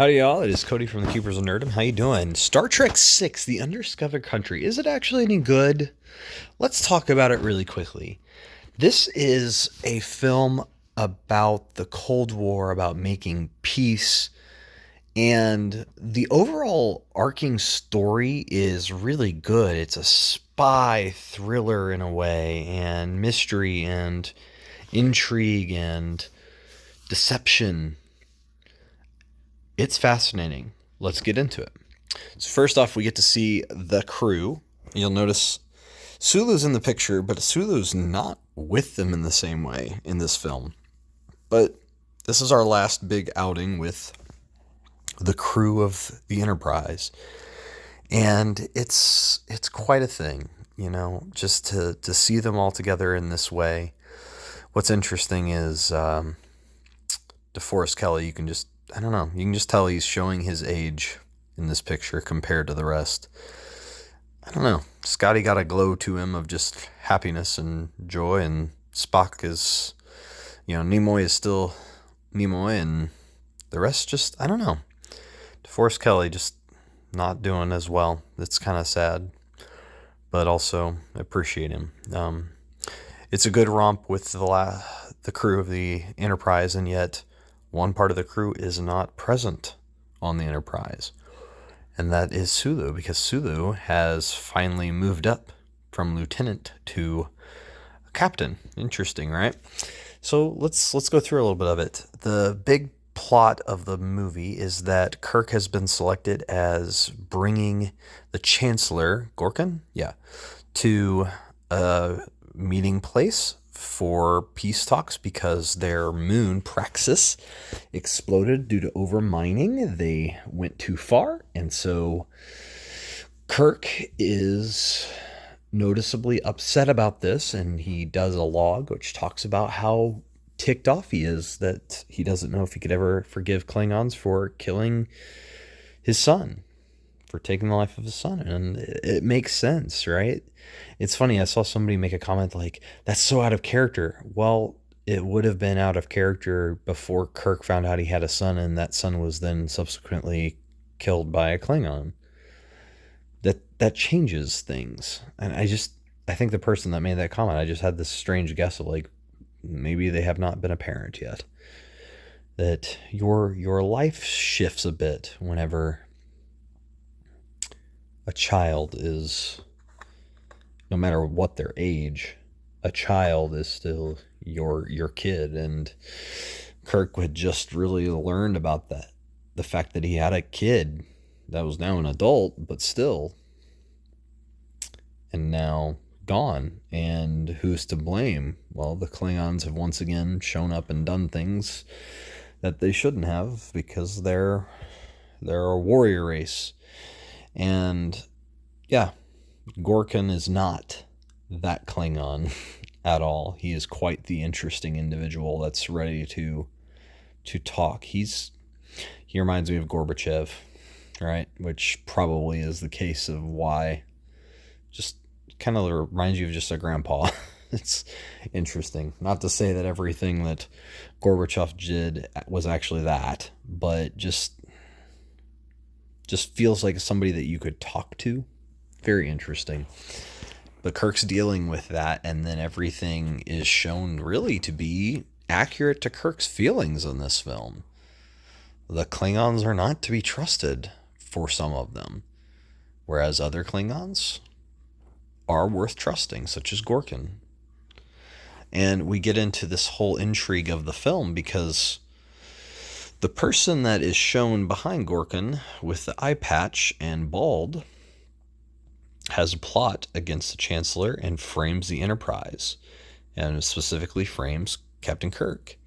Howdy y'all, it is Cody from the Keepers of Nerdom. How you doing? Star Trek 6, The Undiscovered Country. Is it actually any good? Let's talk about it really quickly. This is a film about the Cold War, about making peace, and the overall arcing story is really good. It's a spy thriller in a way, and mystery and intrigue and deception. It's fascinating. Let's get into it. So first off, we get to see the crew. You'll notice Sulu's in the picture, but Sulu's not with them in the same way in this film. But this is our last big outing with the crew of the Enterprise. And it's quite a thing, just to see them all together in this way. What's interesting is DeForest Kelley, you can just tell he's showing his age in this picture compared to the rest. I don't know. Scotty got a glow to him of just happiness and joy, and Spock is, Nimoy is still Nimoy, and the rest just, I don't know. DeForest Kelley just not doing as well. It's kind of sad, but also appreciate him. It's a good romp with the crew of the Enterprise, and yet one part of the crew is not present on the Enterprise, and that is Sulu, because Sulu has finally moved up from lieutenant to captain. Interesting, right? So let's go through a little bit of it. The big plot of the movie is that Kirk has been selected as bringing the Chancellor, Gorkin, to a meeting place for peace talks because their moon, Praxis, exploded due to overmining. They went too far, and so Kirk is noticeably upset about this, and he does a log which talks about how ticked off he is that he doesn't know if he could ever forgive Klingons for killing his son, for taking the life of his son. And it makes sense, right? It's funny, I saw somebody make a comment like, that's so out of character. Well, it would have been out of character before Kirk found out he had a son, and that son was then subsequently killed by a Klingon. That changes things. And I think the person that made that comment, I just had this strange guess of like, maybe they have not been a parent yet. That your life shifts a bit whenever a child is, no matter what their age, a child is still your kid. And Kirk had just really learned about that. The fact that he had a kid that was now an adult, but still, and now gone. And who's to blame? Well, the Klingons have once again shown up and done things that they shouldn't have, because they're a warrior race. And yeah, Gorkin is not that Klingon at all. He is quite the interesting individual that's ready to talk. He reminds me of Gorbachev, right? Which probably is the case of why. Just kind of reminds you of just a grandpa. It's interesting. Not to say that everything that Gorbachev did was actually that, but just feels like somebody that you could talk to. Very interesting. But Kirk's dealing with that, and then everything is shown really to be accurate to Kirk's feelings in this film. The Klingons are not to be trusted for some of them, whereas other Klingons are worth trusting, such as Gorkin. And we get into this whole intrigue of the film because the person that is shown behind Gorkin with the eye patch and bald has a plot against the Chancellor and frames the Enterprise, and specifically frames Captain Kirk.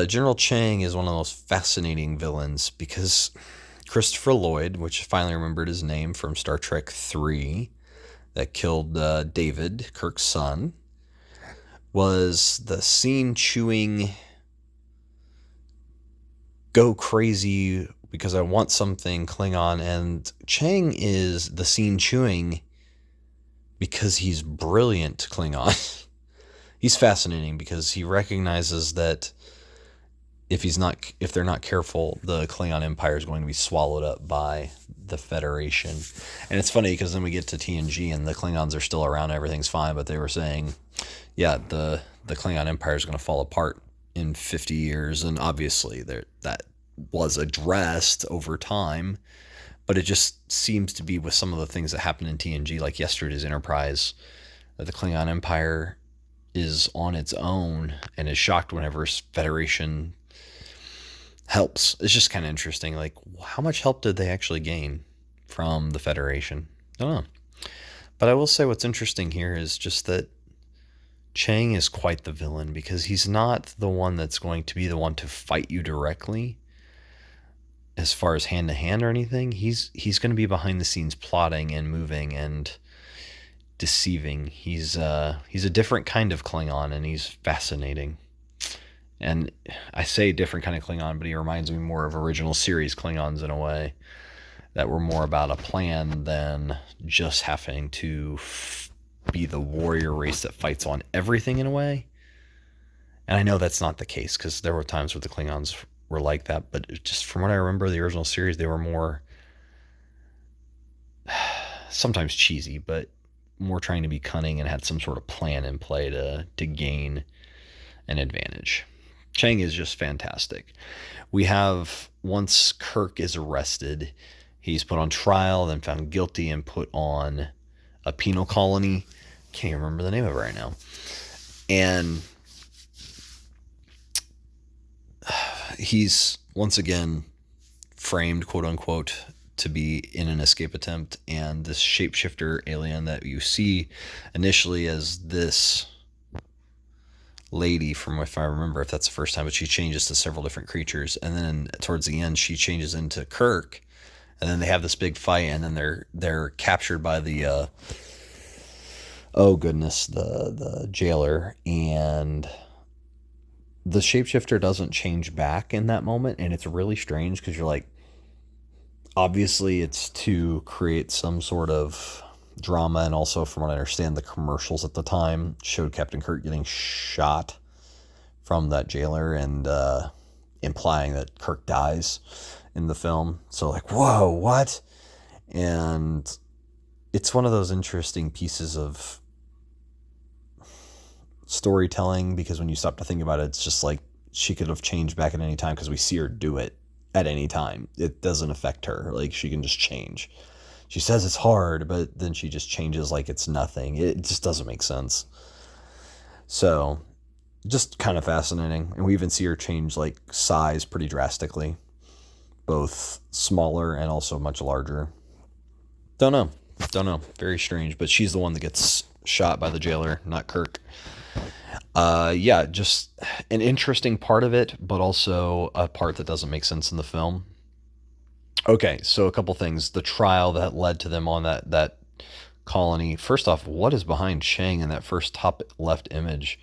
General Chang is one of the most fascinating villains because Christopher Lloyd, which I finally remembered his name from Star Trek 3, that killed David, Kirk's son, was the scene-chewing, go crazy because I want something Klingon, and Chang is the scene-chewing because he's brilliant Klingon. He's fascinating because he recognizes that if they're not careful, the Klingon Empire is going to be swallowed up by the Federation. And it's funny because then we get to TNG and the Klingons are still around, everything's fine, but they were saying, yeah, the Klingon Empire is going to fall apart in 50 years, and obviously that was addressed over time, but it just seems to be with some of the things that happened in TNG, like yesterday's Enterprise, that the Klingon Empire is on its own and is shocked whenever Federation helps. It's just kind of interesting. Like, how much help did they actually gain from the Federation? I don't know. But I will say what's interesting here is just that Chang is quite the villain because he's not the one that's going to be the one to fight you directly as far as hand to hand or anything. He's going to be behind the scenes plotting and moving and deceiving. He's a different kind of Klingon, and he's fascinating. And I say different kind of Klingon, but he reminds me more of original series Klingons in a way that were more about a plan than just having to be the warrior race that fights on everything in a way. And I know that's not the case because there were times where the Klingons were like that, but just from what I remember, the original series, they were more sometimes cheesy, but more trying to be cunning and had some sort of plan in play to gain an advantage. Chang is just fantastic. We have, once Kirk is arrested, he's put on trial, then found guilty and put on a penal colony. Can't even remember the name of it right now. And he's once again framed, quote unquote, to be in an escape attempt. And this shapeshifter alien that you see initially as this lady, from if I remember, if that's the first time, but she changes to several different creatures, and then towards the end she changes into Kirk, and then they have this big fight, and then they're captured by the oh goodness, the jailer, and the shapeshifter doesn't change back in that moment, and it's really strange because you're like, obviously it's to create some sort of drama, and also from what I understand, the commercials at the time showed Captain Kirk getting shot from that jailer and implying that Kirk dies in the film. So like, whoa, what? And it's one of those interesting pieces of storytelling because when you stop to think about it, it's just like she could have changed back at any time because we see her do it at any time. It doesn't affect her. Like, she can just change. She says it's hard, but then she just changes like it's nothing. It just doesn't make sense. So, just kind of fascinating. And we even see her change like size pretty drastically. Both smaller and also much larger. Don't know. Very strange. But she's the one that gets shot by the jailer, not Kirk. Yeah, just an interesting part of it, but also a part that doesn't make sense in the film. Okay, so a couple things. The trial that led to them on that colony. First off, what is behind Chang in that first top left image?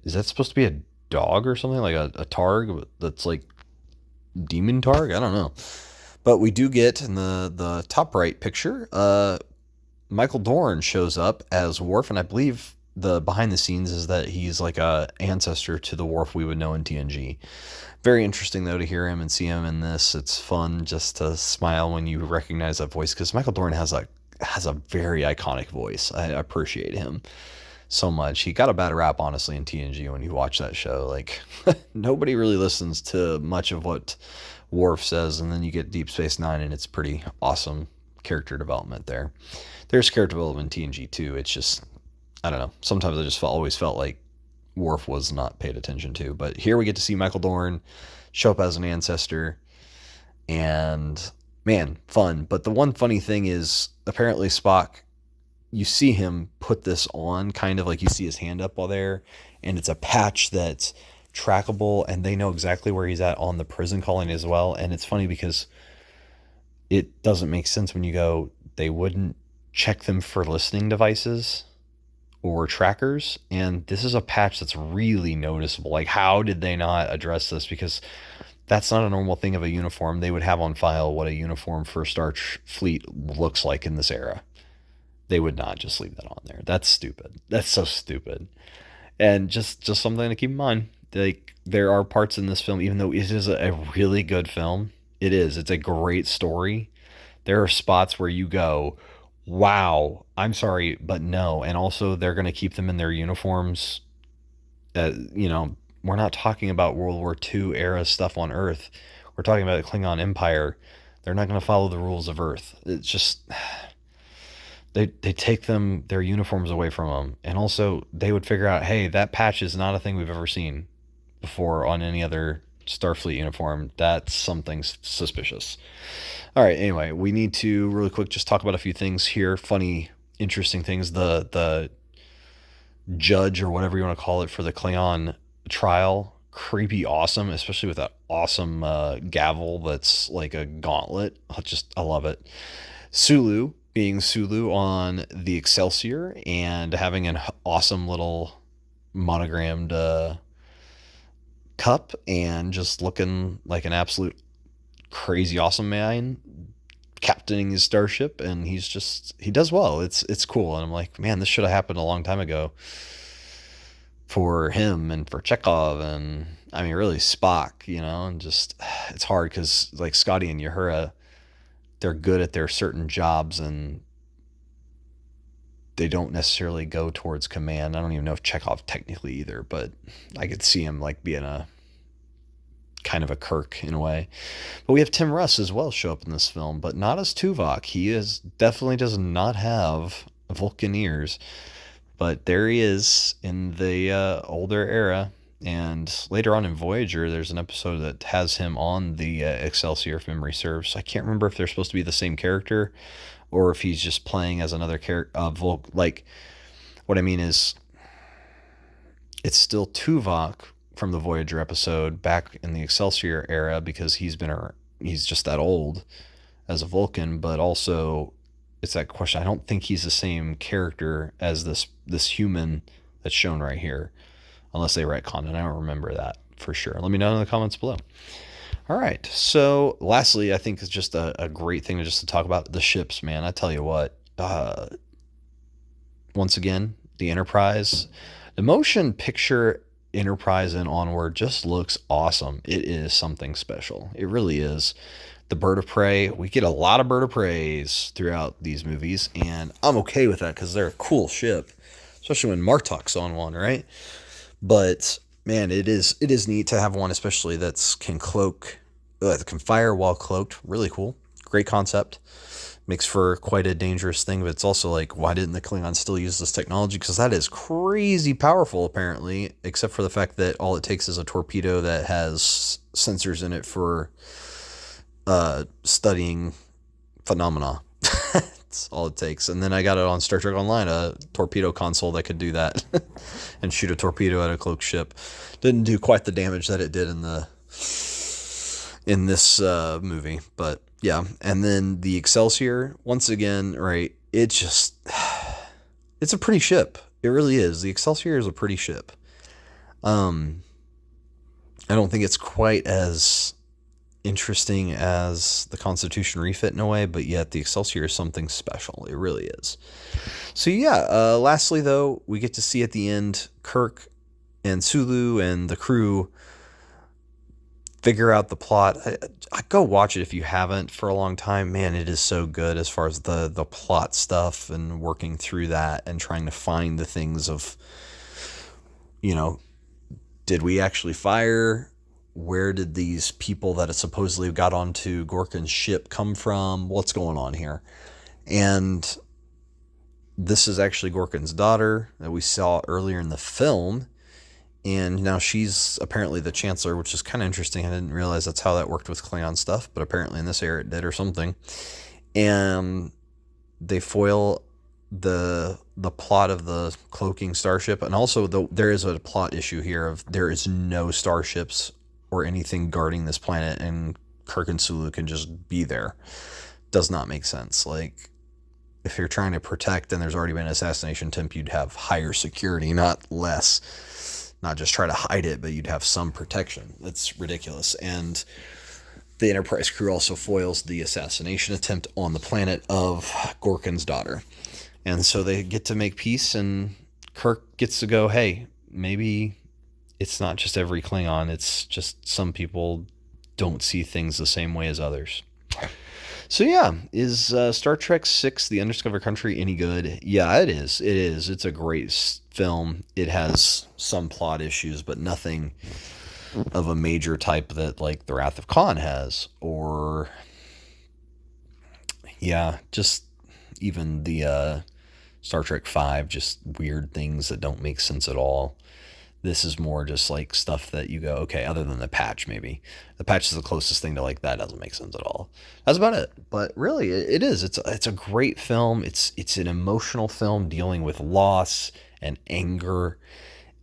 Is that supposed to be a dog or something? Like a targ that's like demon targ? I don't know. But we do get in the top right picture, Michael Dorn shows up as Worf, and I believe the behind the scenes is that he's like a ancestor to the Worf we would know in TNG. Very interesting though to hear him and see him in this. It's fun just to smile when you recognize that voice because Michael Dorn has a very iconic voice. I appreciate him so much. He got a bad rap honestly in TNG when you watch that show. Like nobody really listens to much of what Worf says, and then you get Deep Space Nine, and it's pretty awesome character development there. There's character development in TNG too. It's just, I don't know. Sometimes I just always felt like Worf was not paid attention to. But here we get to see Michael Dorn show up as an ancestor, and man, fun. But the one funny thing is, apparently Spock, you see him put this on, kind of like you see his hand up while there, and it's a patch that's trackable, and they know exactly where he's at on the prison colony as well. And it's funny because it doesn't make sense when you go, they wouldn't check them for listening devices or trackers, and this is a patch that's really noticeable. Like, how did they not address this? Because that's not a normal thing of a uniform. They would have on file what a uniform for Star Fleet looks like in this era. They would not just leave that on there. That's stupid. That's so stupid. And just something to keep in mind. Like there are parts in this film, even though it is a really good film, it's a great story. There are spots where you go, wow, I'm sorry, but no. And also, they're going to keep them in their uniforms. We're not talking about World War II era stuff on Earth. We're talking about the Klingon Empire. They're not going to follow the rules of Earth. It's just they take their uniforms away from them, and also they would figure out, hey, that patch is not a thing we've ever seen before on any other Starfleet uniform. That's something suspicious. All right. Anyway, we need to really quick just talk about a few things here. Funny, interesting things. The judge or whatever you want to call it for the Klingon trial, creepy, awesome, especially with that awesome gavel that's like a gauntlet. I love it. Sulu being Sulu on the Excelsior and having an awesome little monogrammed cup and just looking like an absolute crazy awesome man captaining his starship, and he does well. It's cool, and I'm like, man, this should have happened a long time ago for him and for Chekhov, and I mean really Spock, and just it's hard because like Scotty and Uhura, they're good at their certain jobs and they don't necessarily go towards command. I don't even know if Chekhov technically either, but I could see him like being a kind of a Kirk in a way. But we have Tim Russ as well show up in this film, but not as Tuvok. He definitely does not have Vulcan ears, but there he is in the older era. And later on in Voyager, there's an episode that has him on the Excelsior, if memory serves. I can't remember if they're supposed to be the same character or if he's just playing as another character. Like, what I mean is, it's still Tuvok from the Voyager episode back in the Excelsior era because he's just that old as a Vulcan, but also it's that question. I don't think he's the same character as this human that's shown right here, unless they retconned, and I don't remember that for sure. Let me know in the comments below. All right. So lastly, I think it's just a great thing to talk about the ships, man. I tell you what, once again, the Enterprise, the motion picture Enterprise and Onward just looks awesome. It is something special. It really is. The bird of prey, we get a lot of bird of preys throughout these movies, and I'm okay with that because they're a cool ship, especially when Martok's on one, right? But man, it is neat to have one, especially that can fire while cloaked. Really cool. Great concept. Makes for quite a dangerous thing, but it's also like, why didn't the Klingons still use this technology? Because that is crazy powerful, apparently, except for the fact that all it takes is a torpedo that has sensors in it for studying phenomena. That's all it takes. And then I got it on Star Trek Online, a torpedo console that could do that and shoot a torpedo at a cloaked ship. Didn't do quite the damage that it did in this movie, but yeah. And then the Excelsior, once again, right, it's a pretty ship. It really is. The Excelsior is a pretty ship. I don't think it's quite as interesting as the Constitution refit in a way, but yet the Excelsior is something special. It really is. So yeah, lastly though, we get to see at the end Kirk and Sulu and the crew figure out the plot. I go watch it if you haven't for a long time. Man, it is so good as far as the plot stuff and working through that and trying to find the things of, did we actually fire? Where did these people that supposedly got onto Gorkin's ship come from? What's going on here? And this is actually Gorkin's daughter that we saw earlier in the film. And now she's apparently the Chancellor, which is kind of interesting. I didn't realize that's how that worked with Klingon stuff, but apparently in this era it did or something. And they foil the plot of the cloaking starship. And also there is a plot issue here of there is no starships or anything guarding this planet, and Kirk and Sulu can just be there. Does not make sense. Like, if you're trying to protect and there's already been an assassination attempt, you'd have higher security, not less. Not just try to hide it, but you'd have some protection. That's ridiculous. And the Enterprise crew also foils the assassination attempt on the planet of Gorkin's daughter. And so they get to make peace, and Kirk gets to go, hey, maybe it's not just every Klingon, it's just some people don't see things the same way as others. So yeah, is Star Trek Six: The Undiscovered Country any good? Yeah, it is. It is. It's a great film. It has some plot issues, but nothing of a major type that like The Wrath of Khan has, or yeah, just even the Star Trek Five, just weird things that don't make sense at all. This is more just like stuff that you go, okay, other than the patch, maybe. The patch is the closest thing to like that doesn't make sense at all. That's about it. But really, it is. It's a great film. It's an emotional film dealing with loss and anger,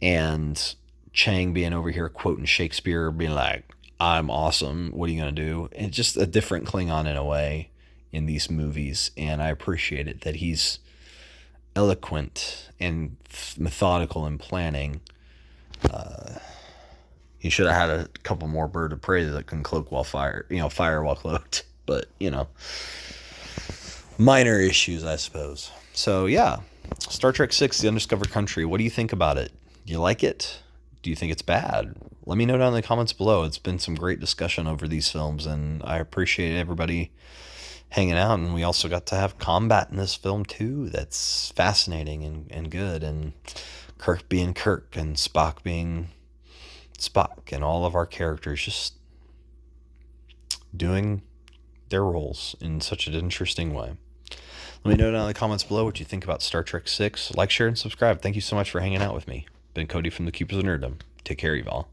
and Chang being over here quoting Shakespeare, being like, "I'm awesome. What are you gonna do?" And just a different Klingon in a way in these movies, and I appreciate it that he's eloquent and methodical in planning. He should have had a couple more bird of prey that can cloak while fire, fire while cloaked. But minor issues, I suppose. So yeah, Star Trek Six: The Undiscovered Country. What do you think about it? Do you like it? Do you think it's bad? Let me know down in the comments below. It's been some great discussion over these films, and I appreciate everybody hanging out. And we also got to have combat in this film too. That's fascinating and good. And Kirk being Kirk and Spock being Spock, and all of our characters just doing their roles in such an interesting way. Let me know down in the comments below what you think about Star Trek 6. Like, share, and subscribe. Thank you so much for hanging out with me. Been Cody from the Keepers of Nerddom. Take care, y'all.